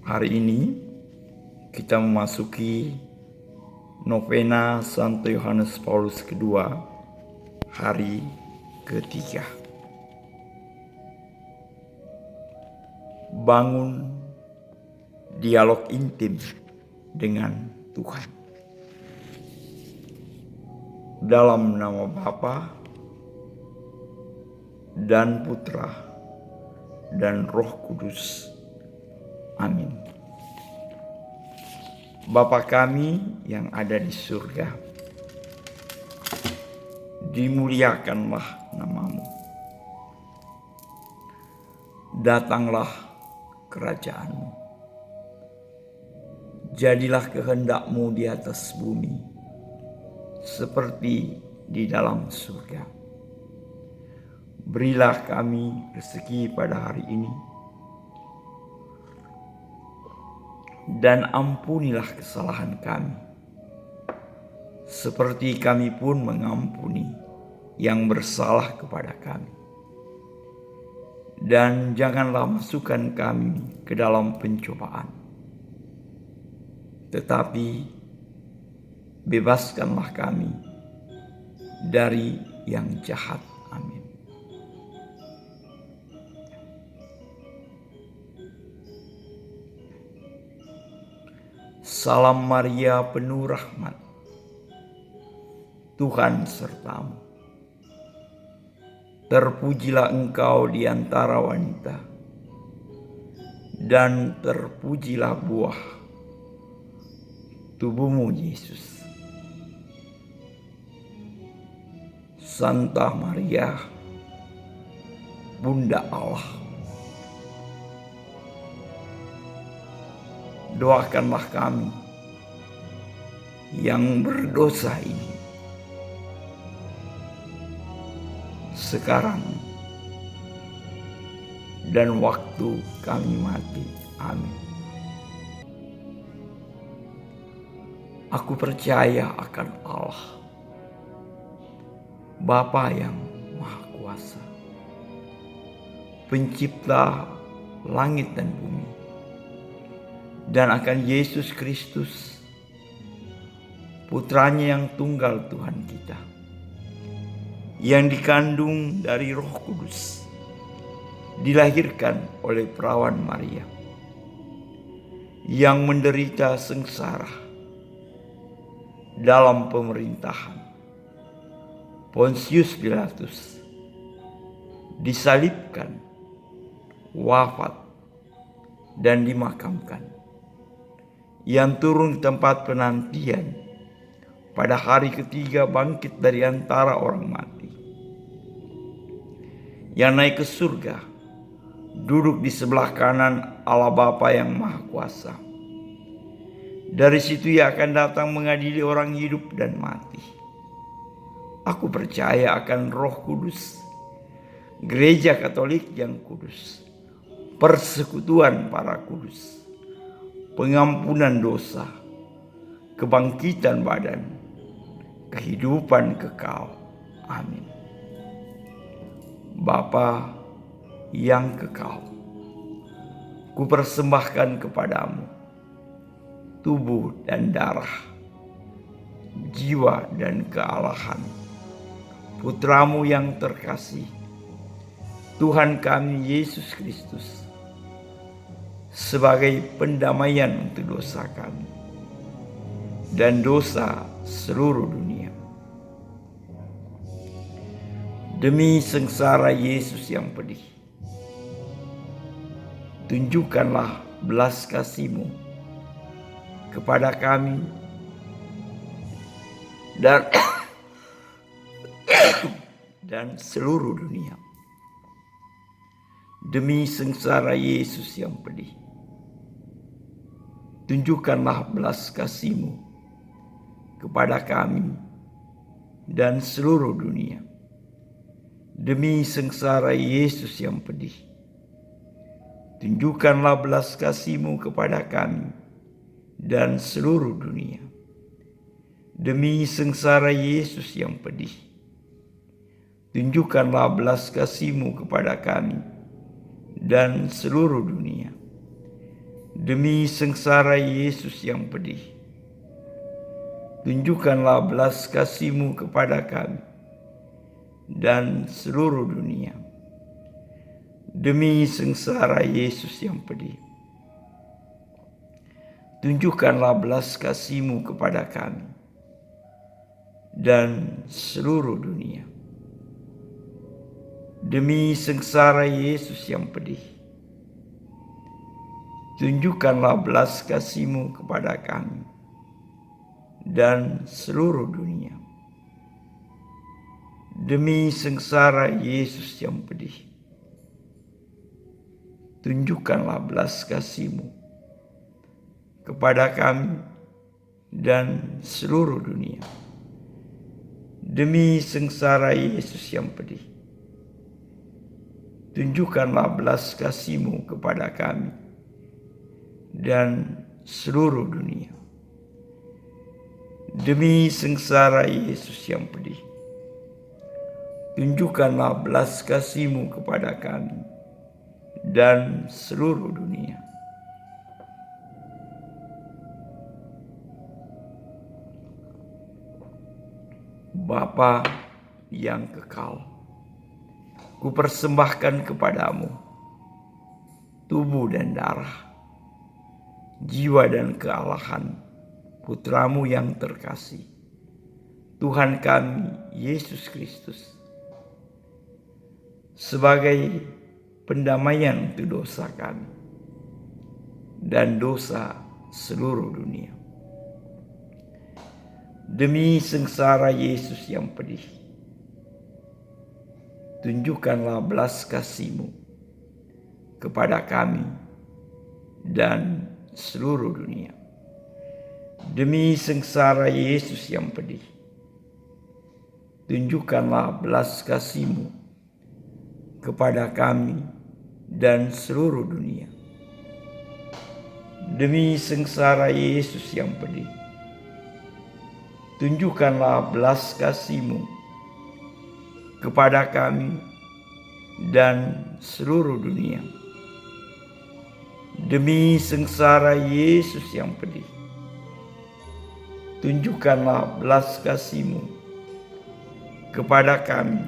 Hari ini kita memasuki novena Santo Yohanes Paulus II, hari ketiga. Bangun dialog intim dengan Tuhan. Dalam nama Bapa dan Putra dan Roh Kudus. Amin. Bapa kami yang ada di surga, dimuliakanlah namamu. Datanglah kerajaanmu. Jadilah kehendakmu di atas bumi, seperti di dalam surga. Berilah kami rezeki pada hari ini, dan ampunilah kesalahan kami, seperti kami pun mengampuni yang bersalah kepada kami. Dan janganlah masukkan kami ke dalam pencobaan, tetapi bebaskanlah kami dari yang jahat. Amin. Salam Maria, penuh rahmat, Tuhan sertamu. Terpujilah engkau di antara wanita, dan terpujilah buah tubuhmu, Yesus. Santa Maria, Bunda Allah, doakanlah kami yang berdosa ini, sekarang dan waktu kami mati. Amin. Aku percaya akan Allah, Bapa yang Maha Kuasa, Pencipta langit dan bumi, dan akan Yesus Kristus, Putranya yang tunggal Tuhan kita, yang dikandung dari Roh Kudus, dilahirkan oleh perawan Maria, yang menderita sengsara dalam pemerintahan Pontius Pilatus, disalibkan, wafat, dan dimakamkan, yang turun ke tempat penantian, pada hari ketiga bangkit dari antara orang mati, yang naik ke surga, duduk di sebelah kanan Allah Bapa yang Maha Kuasa. Dari situ ia akan datang mengadili orang hidup dan mati. Aku percaya akan Roh Kudus, Gereja Katolik yang kudus, persekutuan para kudus, pengampunan dosa, kebangkitan badan, kehidupan kekal. Amin. Bapa yang kekal, kupersembahkan kepadamu tubuh dan darah, jiwa dan kealahan Putramu yang terkasih, Tuhan kami Yesus Kristus, sebagai pendamaian untuk dosa kami dan dosa seluruh dunia. Demi sengsara Yesus yang pedih, tunjukkanlah belas kasih-Mu kepada kami dan seluruh dunia. Demi sengsara Yesus yang pedih, tunjukkanlah belas kasih-Mu kepada kami dan seluruh dunia. Demi sengsara Yesus yang pedih, tunjukkanlah belas kasih-Mu kepada kami dan seluruh dunia. Demi sengsara Yesus yang pedih, tunjukkanlah belas kasih-Mu kepada kami dan seluruh dunia. Demi sengsara Yesus yang pedih, tunjukkanlah belas kasih-Mu kepada kami dan seluruh dunia. Demi sengsara Yesus yang pedih, tunjukkanlah belas kasih-Mu kepada kami dan seluruh dunia. Demi sengsara Yesus yang pedih, tunjukkanlah belas kasih-Mu kepada kami dan seluruh dunia. Demi sengsara Yesus yang pedih, tunjukkanlah belas kasih-Mu kepada kami dan seluruh dunia. Demi sengsara Yesus yang pedih, tunjukkanlah belas kasih-Mu kepada kami dan seluruh dunia. Demi sengsara Yesus yang pedih, tunjukkanlah belas kasih-Mu kepada kami dan seluruh dunia. Bapa yang kekal, kupersembahkan kepadamu tubuh dan darah, jiwa dan kealahan Putramu yang terkasih, Tuhan kami Yesus Kristus, sebagai pendamaian untuk dosa kami dan dosa seluruh dunia. Demi sengsara Yesus yang pedih, tunjukkanlah belas kasih-Mu kepada kami dan seluruh dunia. Demi sengsara Yesus yang pedih, tunjukkanlah belas kasih-Mu kepada kami dan seluruh dunia. Demi sengsara Yesus yang pedih, tunjukkanlah belas kasih-Mu kepada kami dan seluruh dunia. Demi sengsara Yesus yang pedih, tunjukkanlah belas kasih-Mu kepada kami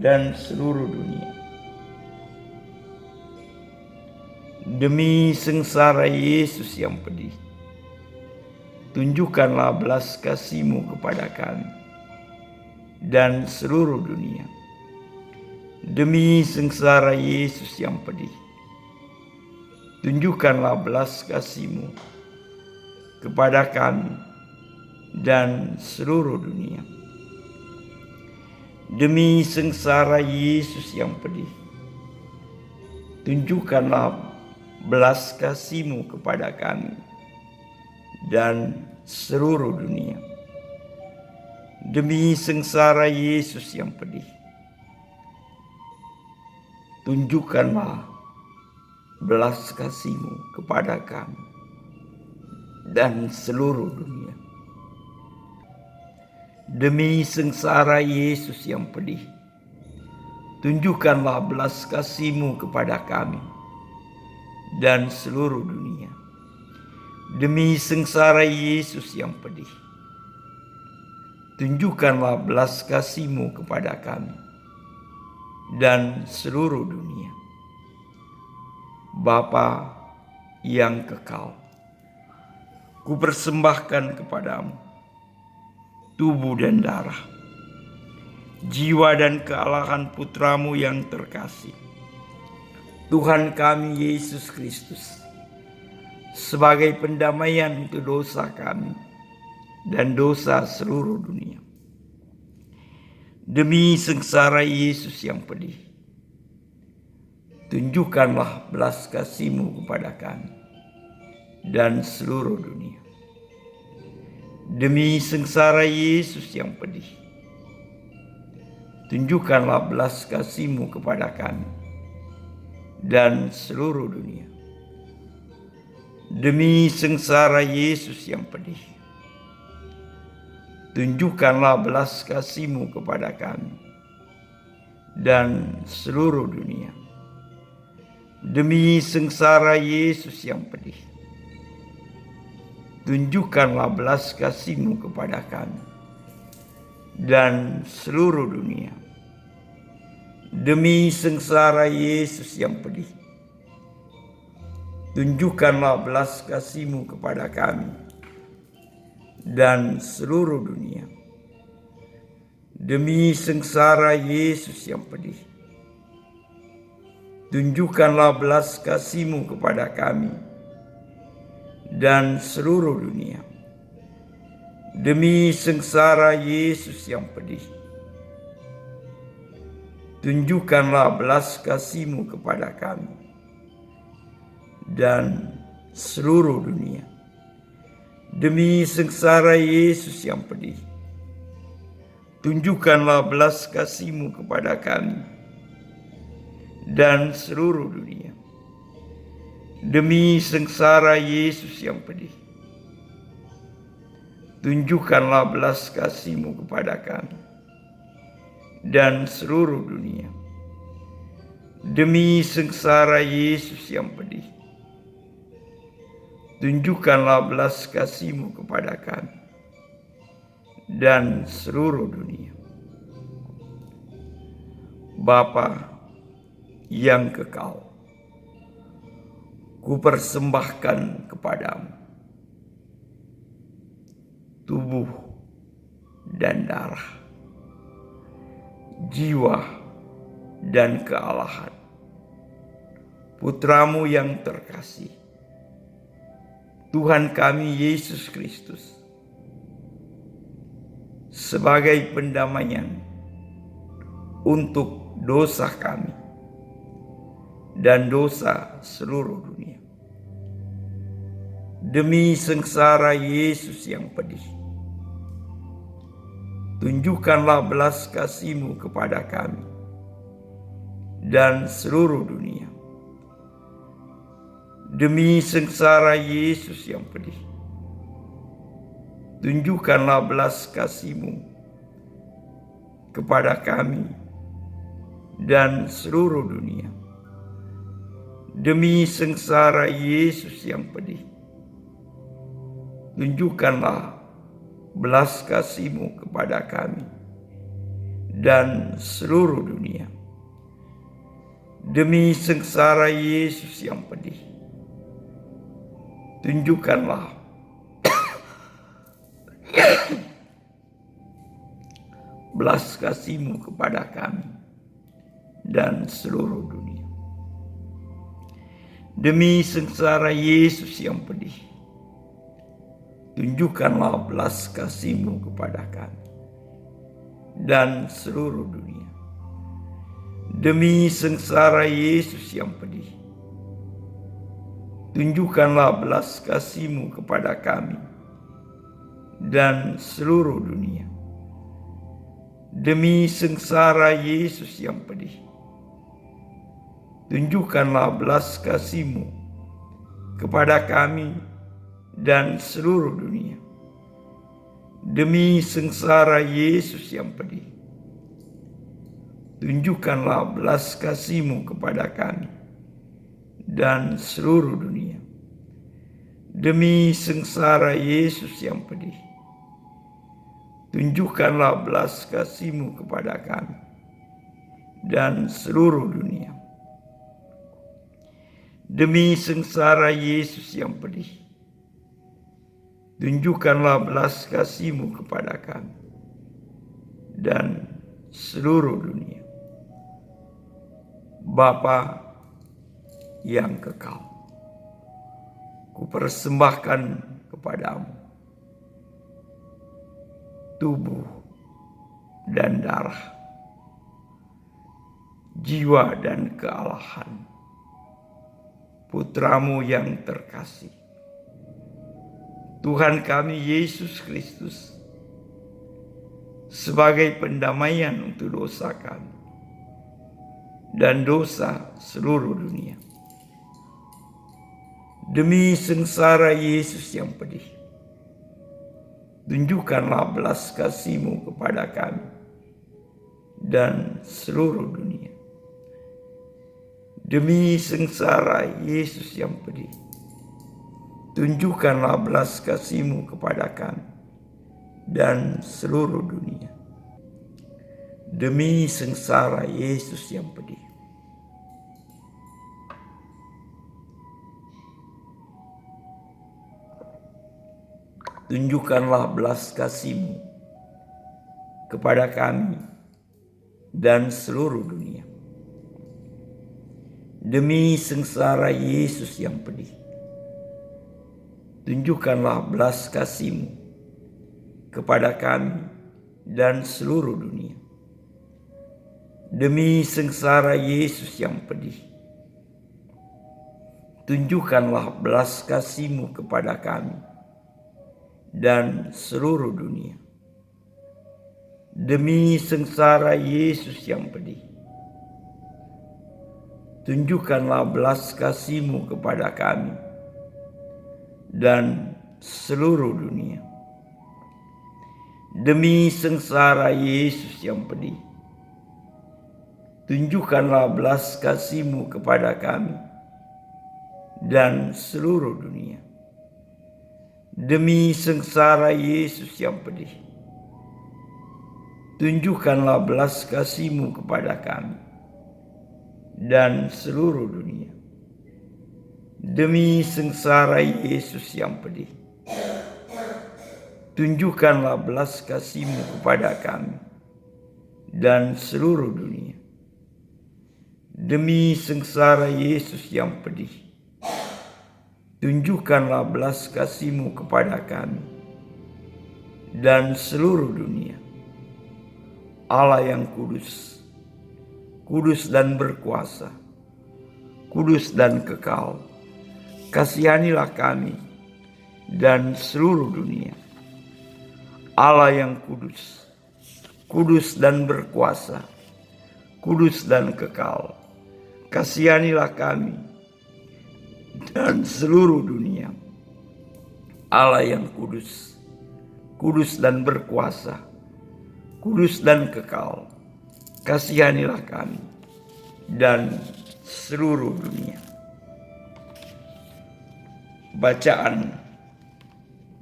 dan seluruh dunia. Demi sengsara Yesus yang pedih, tunjukkanlah belas kasih-Mu kepada kami dan seluruh dunia. Demi sengsara Yesus yang pedih, tunjukkanlah belas kasih-Mu kepada kami dan seluruh dunia. Demi sengsara Yesus yang pedih, tunjukkanlah belas kasih-Mu kepada kami dan seluruh dunia. Demi sengsara Yesus yang pedih, tunjukkanlah belas kasih-Mu kepada kami dan seluruh dunia. Demi sengsara Yesus yang pedih, tunjukkanlah belas kasih-Mu kepada kami dan seluruh dunia. Demi sengsara Yesus yang pedih, tunjukkanlah belas kasih-Mu kepada kami dan seluruh dunia. Bapa yang kekal, kupersembahkan kepadamu tubuh dan darah, jiwa dan kealahan Putramu yang terkasih, Tuhan kami Yesus Kristus, sebagai pendamaian untuk dosa kami dan dosa seluruh dunia. Demi sengsara Yesus yang pedih, tunjukkanlah belas kasih-Mu kepada kami dan seluruh dunia. Demi sengsara Yesus yang pedih, tunjukkanlah belas kasih-Mu kepada kami dan seluruh dunia. Demi sengsara Yesus yang pedih, tunjukkanlah belas kasih-Mu kepada kami dan seluruh dunia. Demi sengsara Yesus yang pedih, tunjukkanlah belas kasih-Mu kepada kami dan seluruh dunia. Demi sengsara Yesus yang pedih, tunjukkanlah belas kasih-Mu kepada kami dan seluruh dunia. Demi sengsara Yesus yang pedih, tunjukkanlah belas kasih-Mu kepada kami dan seluruh dunia. Demi sengsara Yesus yang pedih, tunjukkanlah belas kasih-Mu kepada kami dan seluruh dunia. Demi sengsara Yesus yang pedih, tunjukkanlah belas kasih-Mu kepada kami dan seluruh dunia. Demi sengsara Yesus yang pedih, tunjukkanlah belas kasih-Mu kepada kami dan seluruh dunia. Demi sengsara Yesus yang pedih, tunjukkanlah belas kasih-Mu kepada kami dan seluruh dunia. Bapa yang kekal, kupersembahkan kepadamu tubuh dan darah, jiwa dan kealahan Putra-Mu yang terkasih, Tuhan kami Yesus Kristus, sebagai pendamaian untuk dosa kami dan dosa seluruh dunia. Demi sengsara Yesus yang pedih, tunjukkanlah belas kasih-Mu kepada kami dan seluruh dunia. Demi sengsara Yesus yang pedih, tunjukkanlah belas kasih-Mu kepada kami dan seluruh dunia. Demi sengsara Yesus yang pedih, tunjukkanlah belas kasih-Mu kepada kami dan seluruh dunia. Demi sengsara Yesus yang pedih, tunjukkanlah belas kasih-Mu kepada kami dan seluruh dunia. Demi sengsara Yesus yang pedih, tunjukkanlah belas kasih-Mu kepada kami dan seluruh dunia. Demi sengsara Yesus yang pedih, tunjukkanlah belas kasih-Mu kepada kami dan seluruh dunia. Demi sengsara Yesus yang pedih, tunjukkanlah belas kasih-Mu kepada kami dan seluruh dunia. Demi sengsara Yesus yang pedih, tunjukkanlah belas kasih-Mu kepada kami dan seluruh dunia. Demi sengsara Yesus yang pedih, tunjukkanlah belas kasih-Mu kepada kami dan seluruh dunia. Demi sengsara Yesus yang pedih, tunjukkanlah belas kasih-Mu kepada kami dan seluruh dunia. Bapa yang kekal, kupersembahkan kepadamu tubuh dan darah, jiwa dan kealahan Putra-Mu yang terkasih, Tuhan kami Yesus Kristus, sebagai pendamaian untuk dosa kami dan dosa seluruh dunia. Demi sengsara Yesus yang pedih, tunjukkanlah belas kasih-Mu kepada kami dan seluruh dunia. Demi sengsara Yesus yang pedih, tunjukkanlah belas kasih-Mu kepada kami dan seluruh dunia. Demi sengsara Yesus yang pedih, tunjukkanlah belas kasih-Mu kepada kami dan seluruh dunia. Demi sengsara Yesus yang pedih, tunjukkanlah belas kasih-Mu kepada kami dan seluruh dunia. Demi sengsara Yesus yang pedih, tunjukkanlah belas kasih-Mu kepada kami dan seluruh dunia. Demi sengsara Yesus yang pedih, tunjukkanlah belas kasih-Mu kepada kami dan seluruh dunia. Demi sengsara Yesus yang pedih, tunjukkanlah belas kasih-Mu kepada kami dan seluruh dunia. Demi sengsara Yesus yang pedih, tunjukkanlah belas kasih-Mu kepada kami dan seluruh dunia. Demi sengsara Yesus yang pedih, tunjukkanlah belas kasih-Mu kepada kami dan seluruh dunia. Demi sengsara Yesus yang pedih, tunjukkanlah belas kasih-Mu kepada kami dan seluruh dunia. Allah yang kudus, kudus dan berkuasa, kudus dan kekal, kasihanilah kami dan seluruh dunia. Allah yang kudus, kudus dan berkuasa, kudus dan kekal, kasihanilah kami dan seluruh dunia. Allah yang kudus, kudus dan berkuasa, kudus dan kekal, kasihanilah kami dan seluruh dunia. Bacaan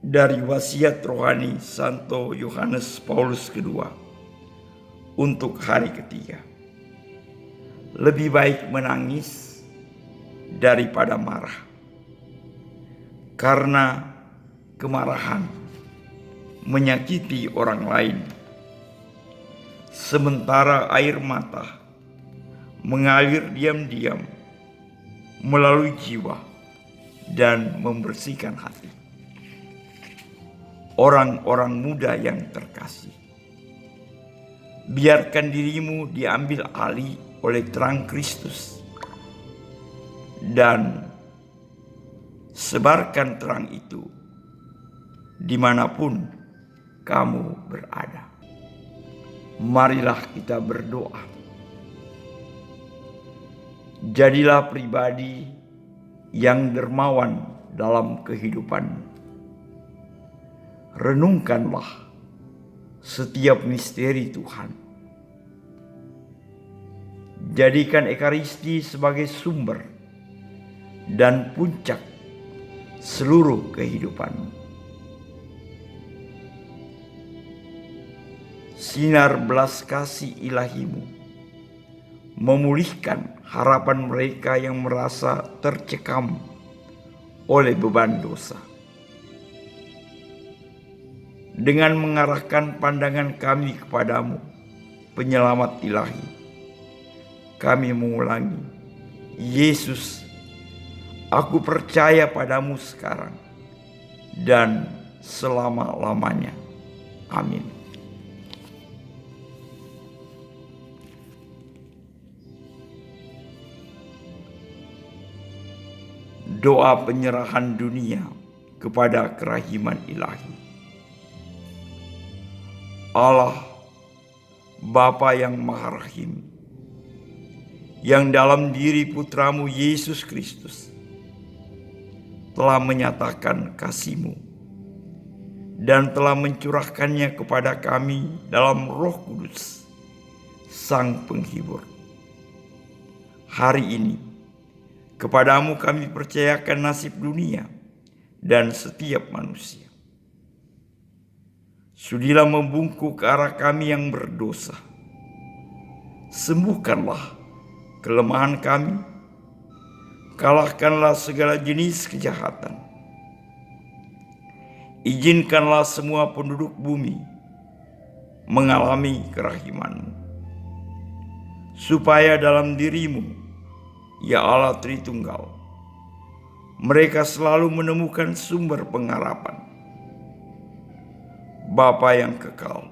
dari wasiat rohani Santo Yohanes Paulus II untuk hari ketiga. Lebih baik menangis daripada marah, karena kemarahan menyakiti orang lain, sementara air mata mengalir diam-diam melalui jiwa dan membersihkan hati. Orang-orang muda yang terkasih, biarkan dirimu diambil alih oleh terang Kristus dan sebarkan terang itu dimanapun kamu berada. Marilah kita berdoa. Jadilah pribadi yang dermawan dalam kehidupan. Renungkanlah setiap misteri Tuhan. Jadikan Ekaristi sebagai sumber dan puncak seluruh kehidupanmu. Sinar belas kasih ilahi-Mu memulihkan harapan mereka yang merasa tercekam oleh beban dosa. Dengan mengarahkan pandangan kami kepadamu, penyelamat ilahi, kami mengulangi, Yesus, aku percaya padamu sekarang dan selama-lamanya. Amin. Doa penyerahan dunia kepada kerahiman ilahi. Allah, Bapa yang Maha Rahim, yang dalam diri Putramu Yesus Kristus telah menyatakan kasih-Mu dan telah mencurahkannya kepada kami dalam Roh Kudus, Sang Penghibur. Hari ini Kepadamu kami percayakan nasib dunia dan setiap manusia. Sudilah membungkuk ke arah kami yang berdosa. Sembuhkanlah kelemahan kami, kalahkanlah segala jenis kejahatan. Izinkanlah semua penduduk bumi mengalami kerahiman-Mu, supaya dalam diri-Mu, ya Allah Tritunggal, mereka selalu menemukan sumber pengharapan. Bapa yang kekal,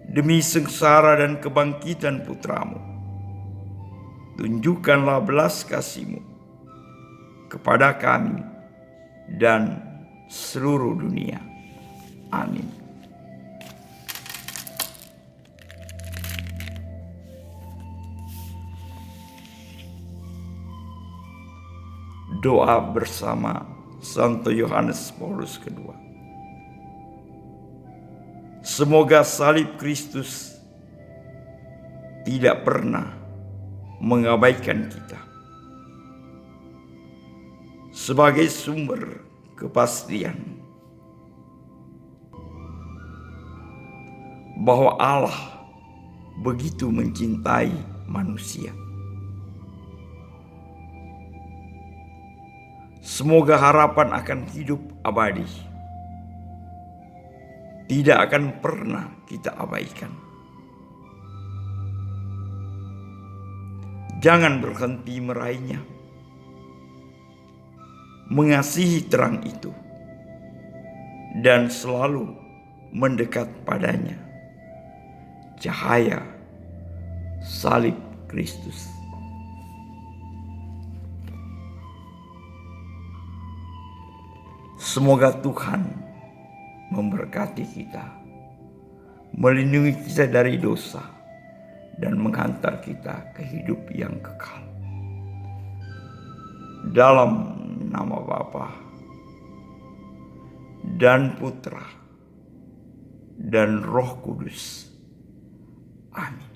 demi sengsara dan kebangkitan putra-Mu, tunjukkanlah belas kasih-Mu kepada kami dan seluruh dunia. Amin. Doa bersama Santo Yohanes Paulus II. Semoga salib Kristus tidak pernah mengabaikan kita sebagai sumber kepastian bahwa Allah begitu mencintai manusia. Semoga harapan akan hidup abadi tidak akan pernah kita abaikan. Jangan berhenti meraihnya. Mengasihi terang itu dan selalu mendekat padanya. Cahaya salib Kristus. Semoga Tuhan memberkati kita, melindungi kita dari dosa, dan menghantar kita ke hidup yang kekal. Dalam nama Bapa dan Putra dan Roh Kudus. Amin.